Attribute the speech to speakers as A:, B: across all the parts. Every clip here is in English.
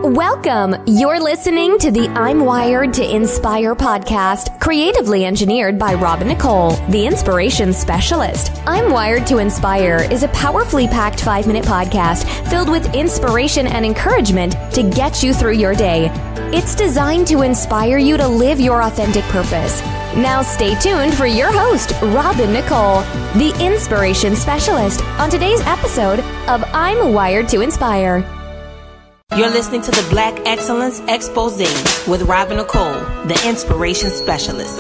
A: Welcome. You're listening to the I'm Wired to Inspire podcast, creatively engineered by Nicole, the inspiration specialist. I'm Wired to Inspire is a powerfully packed 5-minute podcast filled with inspiration and encouragement to get you through your day. It's designed to inspire you to live your authentic purpose. Now stay tuned for your host, Nicole, the inspiration specialist, on today's episode of I'm Wired to Inspire.
B: You're listening to the Black Excellence Expose with Nicole, the inspiration specialist.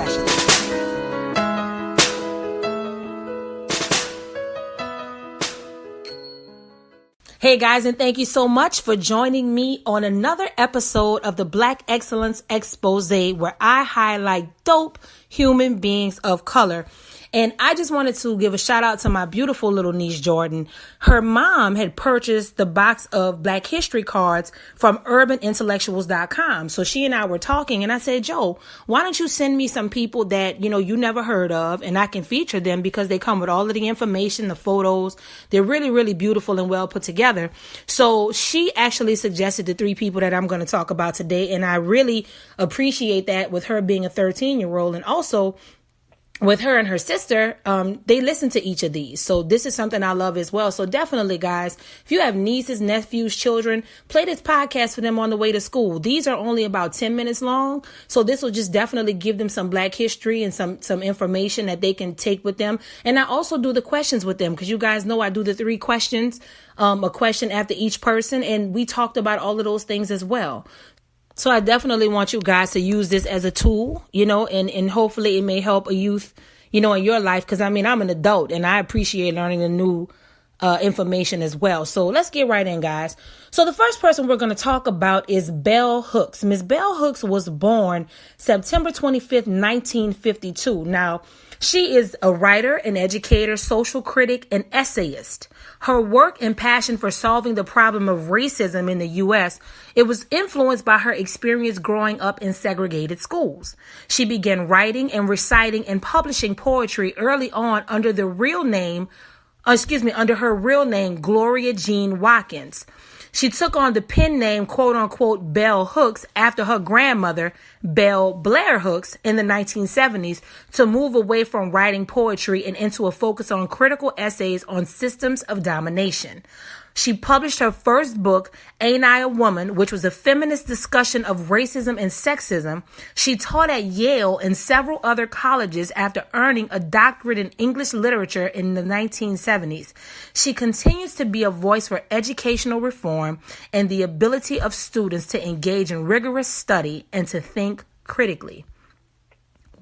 B: Hey guys, and thank you so much for joining me on another episode of the Black Excellence Expose, where I highlight dope human beings of color. And I just wanted to give a shout out to my beautiful little niece, Jordan. Her mom had purchased the box of Black History cards from urbanintellectuals.com. So she and I were talking and I said, Joe, why don't you send me some people that, you never heard of, and I can feature them because they come with all of the information, the photos. They're really, really beautiful and well put together. So she actually suggested the 3 people that I'm going to talk about today. And I really appreciate that, with her being a 13-year-old, and also with her and her sister, they listen to each of these. So this is something I love as well. So definitely, guys, if you have nieces, nephews, children, play this podcast for them on the way to school. These are only about 10 minutes long. So this will just definitely give them some Black history and some information that they can take with them. And I also do the questions with them because you guys know I do the 3 questions, a question after each person. And we talked about all of those things as well. So I definitely want you guys to use this as a tool, and hopefully it may help a youth, in your life. Because, I'm an adult and I appreciate learning the new information as well. So let's get right in, guys. So the first person we're going to talk about is Bell Hooks. Miss Bell Hooks was born September 25th, 1952. Now, she is a writer, an educator, social critic, and essayist. Her work and passion for solving the problem of racism in the U.S., it was influenced by her experience growing up in segregated schools. She began writing and reciting and publishing poetry early on under her real name, Gloria Jean Watkins. She took on the pen name, quote unquote, Bell Hooks after her grandmother, Belle Blair Hooks, in the 1970s to move away from writing poetry and into a focus on critical essays on systems of domination. She published her first book, Ain't I a Woman, which was a feminist discussion of racism and sexism. She taught at Yale and several other colleges after earning a doctorate in English literature in the 1970s. She continues to be a voice for educational reform and the ability of students to engage in rigorous study and to think critically.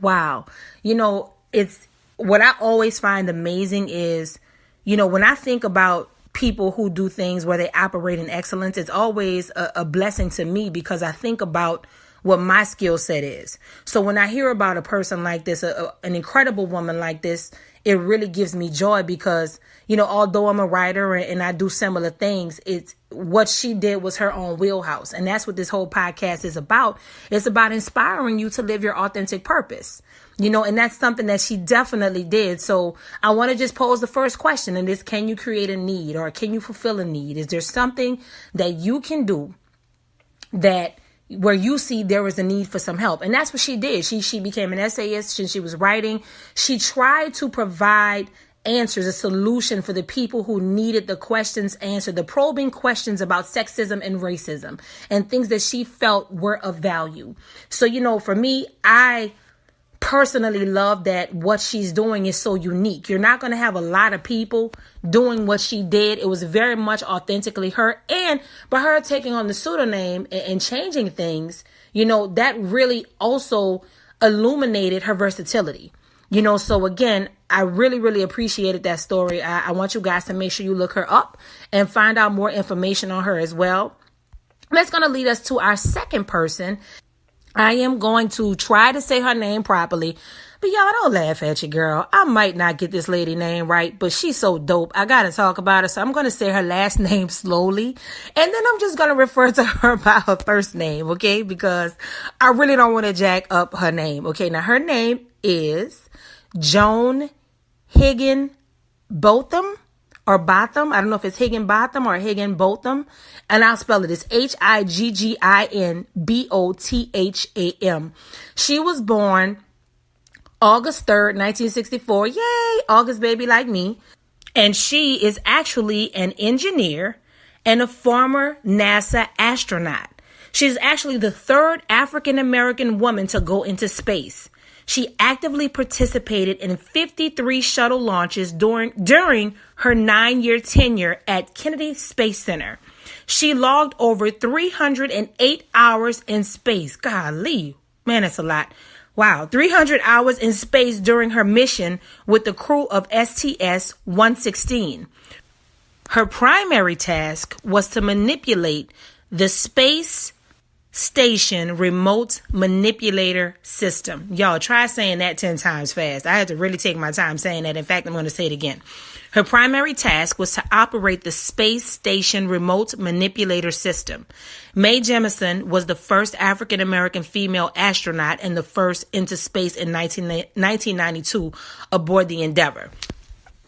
B: Wow. It's what I always find amazing is, when I think about people who do things where they operate in excellence, it's always a blessing to me because I think about what my skill set is. So when I hear about a person like this, an incredible woman like this, it really gives me joy because, although I'm a writer and I do similar things, it's what she did was her own wheelhouse. And that's what this whole podcast is about. It's about inspiring you to live your authentic purpose, and that's something that she definitely did. So I want to just pose the first question, and it's, can you create a need or can you fulfill a need? Is there something that you can do where you see there is a need for some help? And that's what she did. She became an essayist and she was writing. She tried to provide answers, a solution for the people who needed the questions answered, the probing questions about sexism and racism and things that she felt were of value. So, for me, I personally love that what she's doing is so unique. You're not going to have a lot of people doing what she did. It was very much authentically her, and by her taking on the pseudonym and changing things, that really also illuminated her versatility. So again, I really, really appreciated that story. I want you guys to make sure you look her up and find out more information on her as well. That's going to lead us to our second person. I am going to try to say her name properly, but y'all don't laugh at you, girl. I might not get this lady name right, but she's so dope. I got to talk about her. So I'm going to say her last name slowly, and then I'm just going to refer to her by her first name, okay? Because I really don't want to jack up her name, okay? Now, her name is Joan Higginbotham. or Botham. I don't know if it's Higginbotham or Higginbotham. And I'll spell it. It's Higginbotham. She was born August 3rd, 1964. Yay, August baby like me. And she is actually an engineer and a former NASA astronaut. She's actually the third African-American woman to go into space. She actively participated in 53 shuttle launches during her 9-year tenure at Kennedy Space Center. She logged over 308 hours in space. Golly, man, that's a lot. Wow, 300 hours in space during her mission with the crew of STS-116. Her primary task was to manipulate the Space Station Remote Manipulator System. Y'all, try saying that 10 times fast. I had to really take my time saying that. In fact, I'm going to say it again. Her primary task was to operate the Space Station Remote Manipulator System. Mae Jemison was the first African-American female astronaut and the first into space in 1992 aboard the Endeavour.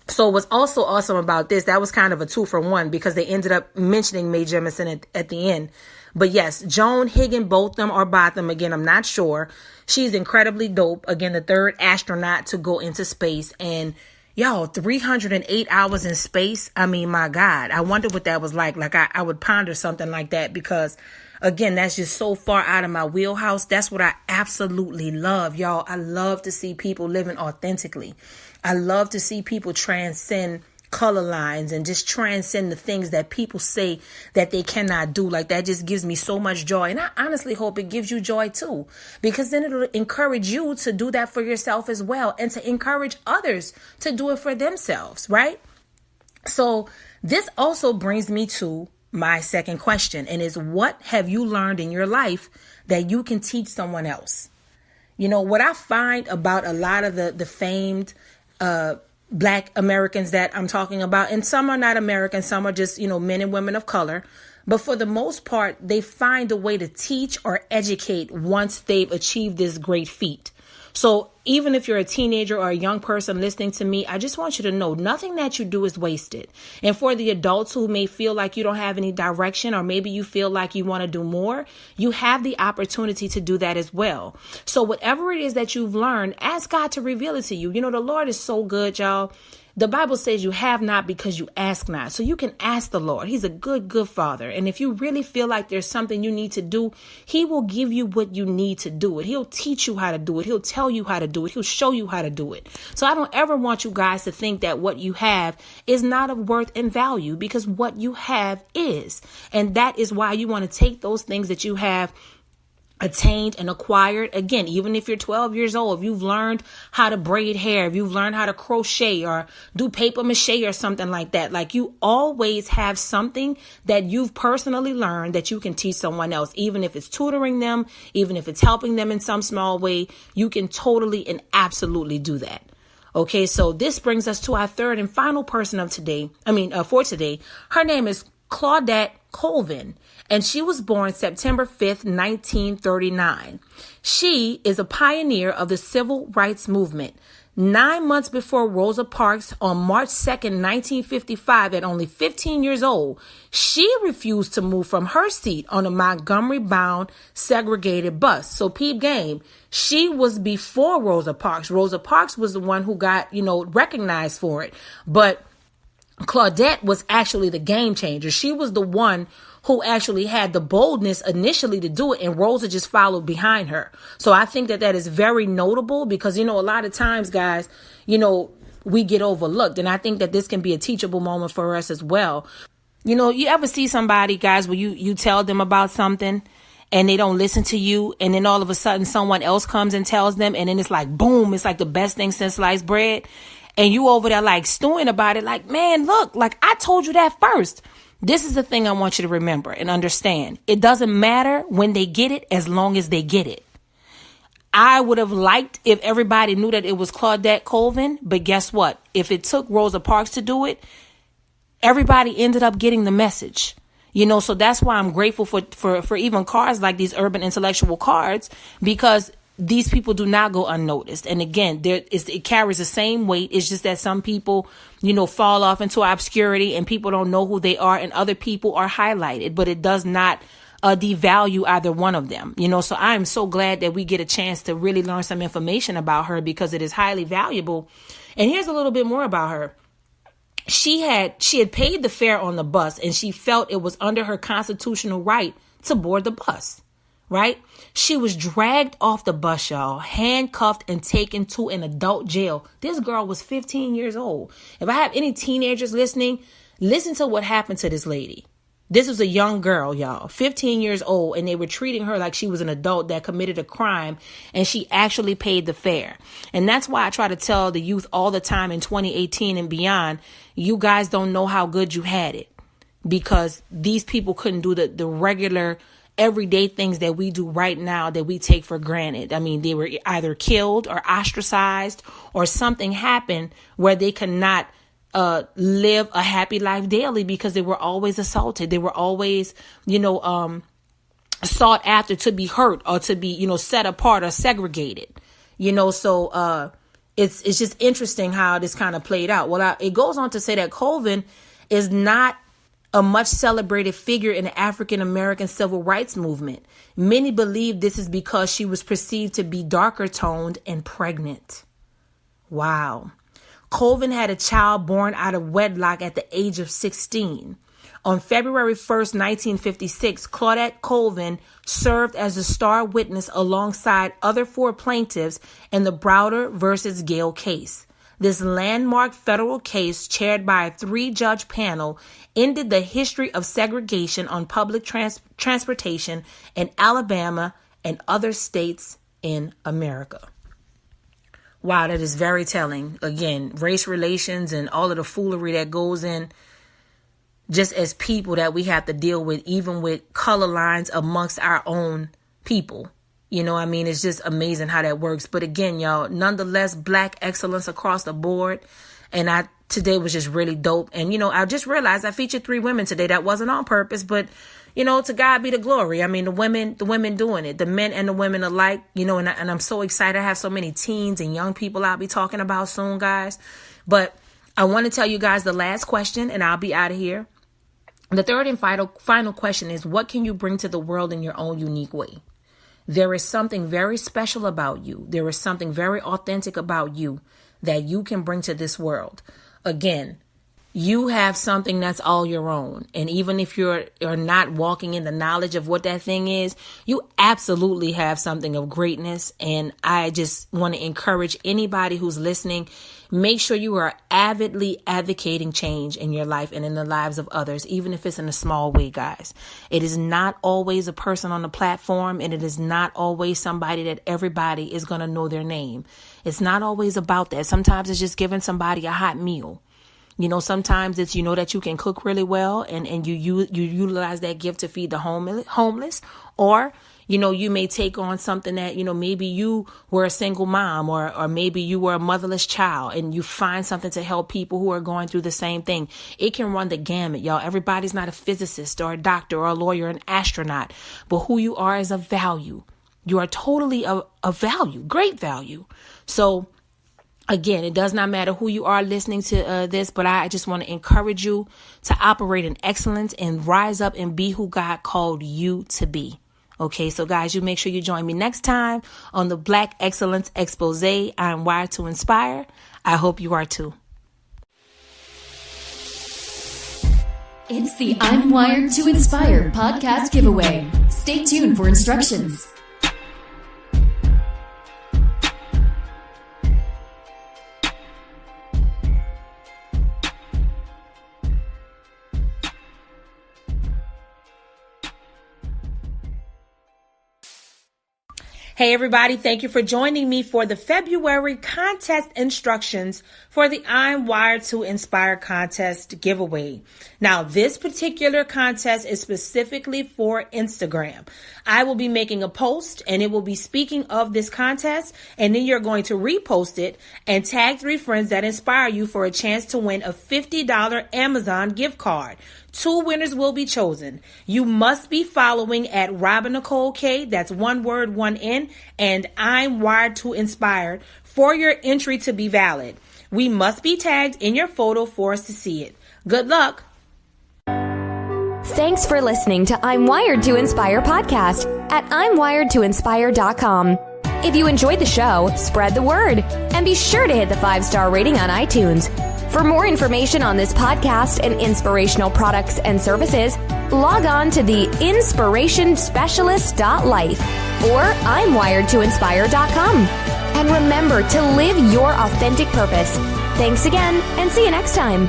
B: So what's also awesome about this, that was kind of a 2-for-1 because they ended up mentioning Mae Jemison at the end. But yes, Joan Higginbotham or Botham, again, I'm not sure. She's incredibly dope. Again, the third astronaut to go into space. And y'all, 308 hours in space. I mean, my God, I wonder what that was like. Like I would ponder something like that because, again, that's just so far out of my wheelhouse. That's what I absolutely love, y'all. I love to see people living authentically. I love to see people transcend color lines and just transcend the things that people say that they cannot do. Like, that just gives me so much joy. And I honestly hope it gives you joy too, because then it'll encourage you to do that for yourself as well and to encourage others to do it for themselves, right? So this also brings me to my second question, and is, what have you learned in your life that you can teach someone else? You know, what I find about a lot of the famed Black Americans that I'm talking about, and some are not American, some are just, men and women of color. But for the most part, they find a way to teach or educate once they've achieved this great feat. So even if you're a teenager or a young person listening to me, I just want you to know nothing that you do is wasted. And for the adults who may feel like you don't have any direction, or maybe you feel like you want to do more, you have the opportunity to do that as well. So whatever it is that you've learned, ask God to reveal it to you. The Lord is so good, y'all. The Bible says you have not because you ask not. So you can ask the Lord. He's a good, good Father. And if you really feel like there's something you need to do, He will give you what you need to do it. He'll teach you how to do it. He'll tell you how to do it. He'll show you how to do it. So I don't ever want you guys to think that what you have is not of worth and value, because what you have is. And that is why you want to take those things that you have attained and acquired. Again, even if you're 12 years old, if you've learned how to braid hair, if you've learned how to crochet or do paper mache or something like that, like, you always have something that you've personally learned that you can teach someone else. Even if it's tutoring them, even if it's helping them in some small way, you can totally and absolutely do that. Okay, so this brings us to our third and final person for today. Her name is Claudette Colvin, and she was born September 5th, 1939. She is a pioneer of the civil rights movement. 9 months before Rosa Parks, on March 2nd, 1955, at only 15 years old, she refused to move from her seat on a Montgomery-bound segregated bus. So peep game, she was before Rosa Parks. Rosa Parks was the one who got, recognized for it. But Claudette was actually the game changer. She was the one who actually had the boldness initially to do it, and Rosa just followed behind her. So I think that is very notable because, a lot of times, guys, we get overlooked. And I think that this can be a teachable moment for us as well. You ever see somebody, guys, where you tell them about something and they don't listen to you, and then all of a sudden someone else comes and tells them, and then it's like, boom, it's like the best thing since sliced bread. And you over there like stewing about it, like, man, look, like, I told you that first. This is the thing I want you to remember and understand. It doesn't matter when they get it, as long as they get it. I would have liked if everybody knew that it was Claudette Colvin, but guess what? If it took Rosa Parks to do it, everybody ended up getting the message. So that's why I'm grateful for even cards like these Urban Intellectual cards, because these people do not go unnoticed. And again, it carries the same weight. It's just that some people, fall off into obscurity and people don't know who they are, and other people are highlighted, but it does not devalue either one of them. So I'm so glad that we get a chance to really learn some information about her, because it is highly valuable. And here's a little bit more about her. She had paid the fare on the bus, and she felt it was under her constitutional right to board the bus, right? She was dragged off the bus, y'all, handcuffed and taken to an adult jail. This girl was 15 years old. If I have any teenagers listening, listen to what happened to this lady. This was a young girl, y'all, 15 years old, and they were treating her like she was an adult that committed a crime, and she actually paid the fare. And that's why I try to tell the youth all the time in 2018 and beyond, you guys don't know how good you had it, because these people couldn't do the regular everyday things that we do right now that we take for granted. I mean, they were either killed or ostracized, or something happened where they could not live a happy life daily, because they were always assaulted. They were always, sought after to be hurt or to be, set apart or segregated, so it's just interesting how this kind of played out. Well, it goes on to say that Colvin is not a much celebrated figure in the African American civil rights movement. Many believe this is because she was perceived to be darker toned and pregnant. Wow. Colvin had a child born out of wedlock at the age of 16. On February 1st, 1956, Claudette Colvin served as a star witness alongside other 4 plaintiffs in the Browder versus Gale case. This landmark federal case, chaired by a 3-judge panel, ended the history of segregation on public transportation in Alabama and other states in America. Wow, that is very telling. Again, race relations and all of the foolery that goes in just as people that we have to deal with, even with color lines amongst our own people. It's just amazing how that works. But again, y'all, nonetheless, Black excellence across the board. And today was just really dope. And, I just realized I featured 3 women today. That wasn't on purpose, but to God be the glory. I mean, the women doing it, the men and the women alike, and I'm so excited. I have so many teens and young people I'll be talking about soon, guys. But I want to tell you guys the last question, and I'll be out of here. The third and final question is, what can you bring to the world in your own unique way? There is something very special about you. There is something very authentic about you that you can bring to this world. Again, you have something that's all your own. And even if you're not walking in the knowledge of what that thing is, you absolutely have something of greatness. And I just want to encourage anybody who's listening, make sure you are avidly advocating change in your life and in the lives of others, even if it's in a small way, guys. It is not always a person on the platform, and it is not always somebody that everybody is going to know their name. It's not always about that. Sometimes it's just giving somebody a hot meal. Sometimes it's, that you can cook really well and you utilize that gift to feed the homeless, or, you may take on something that, maybe you were a single mom or maybe you were a motherless child and you find something to help people who are going through the same thing. It can run the gamut, y'all. Everybody's not a physicist or a doctor or a lawyer, an astronaut, but who you are is of value. You are totally of value, great value. So again, it does not matter who you are listening to this, but I just want to encourage you to operate in excellence and rise up and be who God called you to be. Okay, so guys, you make sure you join me next time on the Black Excellence Expose. I'm wired to inspire. I hope you are too.
C: It's the I'm Wired to Inspire podcast giveaway. Stay tuned for instructions.
B: Hey everybody, thank you for joining me for the February contest instructions for the I'm Wired to Inspire contest giveaway. Now, this particular contest is specifically for Instagram. I will be making a post and it will be speaking of this contest, and then you're going to repost it and tag 3 friends that inspire you for a chance to win a $50 Amazon gift card 2 winners will be chosen. You must be following at robinicolek, that's one word, one N, and I'm Wired to Inspired for your entry to be valid. We must be tagged in your photo for us to see it. Good luck.
A: Thanks for listening to I'm Wired to Inspire podcast at I'mWiredToInspire.com. If you enjoyed the show, spread the word and be sure to hit the 5-star rating on iTunes. For more information on this podcast and inspirational products and services, log on to the inspirationspecialist.life or I'mWiredToInspire.com. And remember to live your authentic purpose. Thanks again, and see you next time.